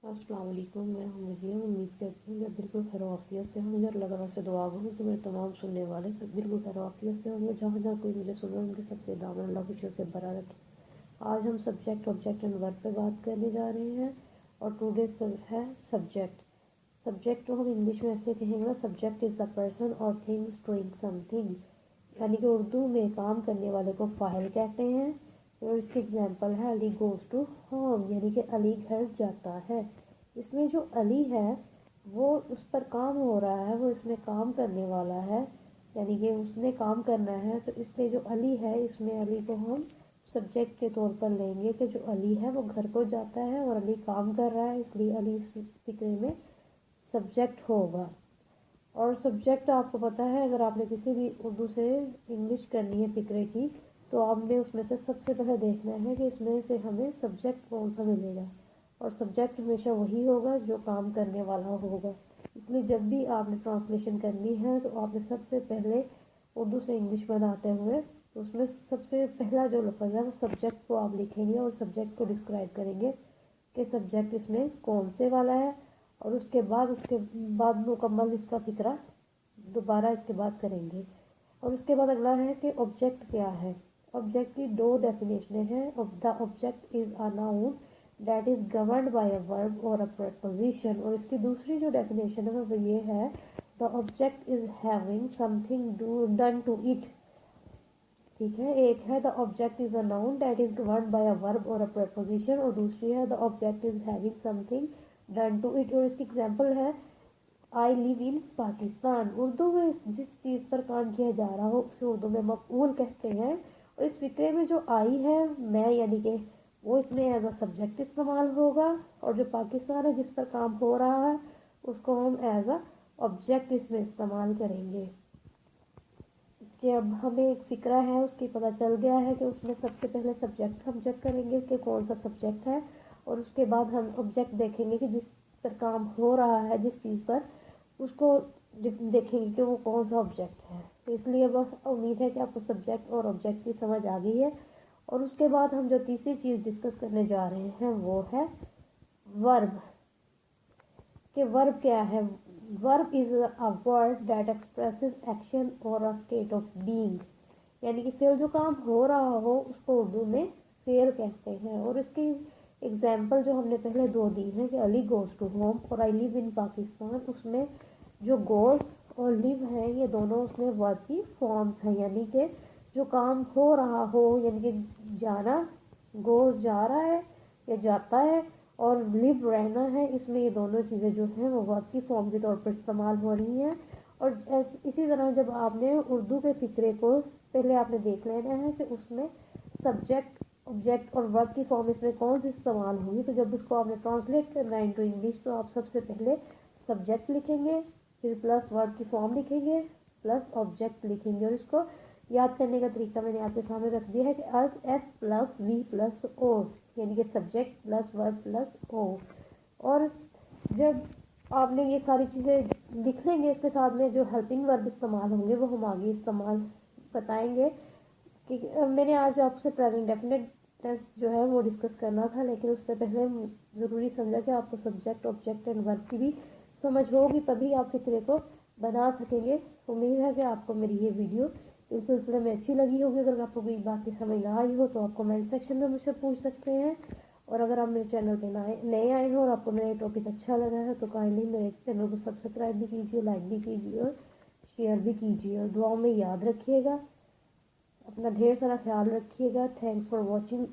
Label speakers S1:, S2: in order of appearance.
S1: अस्सलाम वालेकुम। मैं हूं मरियम। उम्मीद करती हूँ मैं बिल्कुल खैर आफियत से होंगे। अल्लाह ताला से दुआ करूँ कि मेरे तमाम सुनने वाले सब बिल्कुल खैर आफियत से होंगे। जहाँ जहाँ कोई मुझे सुन रहा है उनके सबके दामन अल्लाह खुशियों से भरा रखे। आज हम सब्जेक्ट ऑब्जेक्ट एंड वर्ब पे बात करने जा रहे हैं और टुडे है सब्जेक्ट। सब्जेक्ट को हम इंग्लिश में ऐसे कहेंगे ना, सब्जेक्ट इज़ द पर्सन और थिंग्स डूइंग समथिंग, यानी कि उर्दू में काम करने वाले को फाइल कहते हैं। और इसकी एग्जांपल है अली गोज़ टू होम, यानी कि अली घर जाता है। इसमें जो अली है वो उस पर काम हो रहा है, वो इसमें काम करने वाला है, यानी कि उसने काम करना है। तो इसलिए जो अली है इसमें अली को हम सब्जेक्ट के तौर पर लेंगे कि जो अली है वो घर को जाता है और अली काम कर रहा है, इसलिए अली इस फिक्रे में सब्जेक्ट होगा। और सब्जेक्ट आपको पता है, अगर आपने किसी भी उर्दू से इंग्लिश करनी है फिक्रे की, तो आपने उसमें से सबसे पहले देखना है कि इसमें से हमें सब्जेक्ट कौन सा मिलेगा। और सब्जेक्ट हमेशा वही होगा जो काम करने वाला होगा। इसलिए जब भी आपने ट्रांसलेशन करनी है तो आपने सबसे पहले उर्दू से इंग्लिश बनाते हुए तो उसमें सबसे पहला जो लफ्ज़ है वो सब्जेक्ट को आप लिखेंगे और सब्जेक्ट को डिस्क्राइब करेंगे कि सब्जेक्ट इसमें कौन से वाला है। और उसके बाद मुकम्मल इसका फिक्रा दोबारा इसके बाद करेंगे। और उसके बाद अगला है कि ऑब्जेक्ट क्या है। ऑब्जेक्ट की दो डेफिनेशनें हैं। The object is a noun that is governed by a verb और अ प्रपोजिशन। और इसकी दूसरी जो डेफिनेशन है वो ये है, the object is having something done to it. ठीक है, एक है the object is a noun that is governed by a verb और अ प्रपोजिशन, और दूसरी है the object is having something done to it. और इसकी एग्जाम्पल है I live in Pakistan. Urdu में जिस चीज़ पर काम किया जा रहा हो उसे उर्दू में मफ़ऊल कहते हैं। और इस फिक्रे में जो आई है मैं, यानी कि वो इसमें एज अ सब्जेक्ट इस्तेमाल होगा, और जो पाकिस्तान है जिस पर काम हो रहा है उसको हम एज अ ऑब्जेक्ट इसमें इस्तेमाल करेंगे। कि अब हमें एक फ़िक्रा है उसकी पता चल गया है कि उसमें सबसे पहले सब्जेक्ट हम चेक करेंगे कि कौन सा सब्जेक्ट है, और उसके बाद हम ऑब्जेक्ट देखेंगे कि जिस पर काम हो रहा है जिस चीज़ पर उसको देखेंगे कि वो कौन सा ऑब्जेक्ट है। तो इसलिए अब उम्मीद है कि आपको सब्जेक्ट और ऑब्जेक्ट की समझ आ गई है। और उसके बाद हम जो तीसरी चीज़ डिस्कस करने जा रहे हैं वो है वर्ब। कि वर्ब क्या है। Verb is a word that expresses action और अ स्टेट ऑफ बीइंग, यानी कि फिर जो काम हो रहा हो उसको उर्दू में फेल कहते हैं। और इसकी एग्जाम्पल जो हमने पहले दो दी हैं कि अली गोज़ टू होम और आई लिव इन पाकिस्तान, उसमें जो गोज़ और लिव हैं ये दोनों उसमें वर्ब की फॉर्म्स हैं, यानी कि जो काम हो रहा हो, यानी कि जाना, गोज़ जा रहा है या जाता है, और लिव रहना है, इसमें ये दोनों चीज़ें जो हैं वो वर्ब की फॉर्म के तौर पर इस्तेमाल हो रही हैं। और इसी तरह जब आपने उर्दू के फिक्रे को पहले आपने देख लेना है कि उसमें सब्जेक्ट ऑब्जेक्ट और वर्ब की फॉर्म इसमें कौन सी इस्तेमाल होगी, तो जब उसको आपने ट्रांसलेट करना है इनटू इंग्लिश तो आप सबसे पहले सब्जेक्ट लिखेंगे, फिर प्लस वर्ब की फॉर्म लिखेंगे, प्लस ऑब्जेक्ट लिखेंगे। और इसको याद करने का तरीका मैंने आपके सामने रख दिया है कि S plus V plus O, यानी कि subject plus verb plus O. और जब आपने ये सारी चीज़ें लिख लेंगे इसके साथ में जो हेल्पिंग वर्ब इस्तेमाल होंगे वो हम आगे इस्तेमाल बताएंगे। कि मैंने आज आपसे प्रेजेंट डेफिनेट टेंस जो है वो डिस्कस करना था, लेकिन उससे पहले ज़रूरी समझा कि आपको सब्जेक्ट ऑब्जेक्ट एंड वर्ब की भी समझ होगी, तभी आप फिक्रे को बना सकेंगे। उम्मीद है कि आपको मेरी ये वीडियो इस सिलसिले में अच्छी लगी होगी। अगर आपको कोई बात की समझ ना आई हो तो आप कमेंट सेक्शन में मुझसे पूछ सकते हैं। और अगर आप मेरे चैनल पे नए आए हो और आपको मेरा टॉपिक अच्छा लगा है तो काइंडली मेरे चैनल को सब्सक्राइब भी कीजिए, लाइक भी कीजिए और शेयर भी कीजिए। और दुआओं में याद रखिएगा, अपना ढेर सारा ख्याल रखिएगा। Thanks for watching.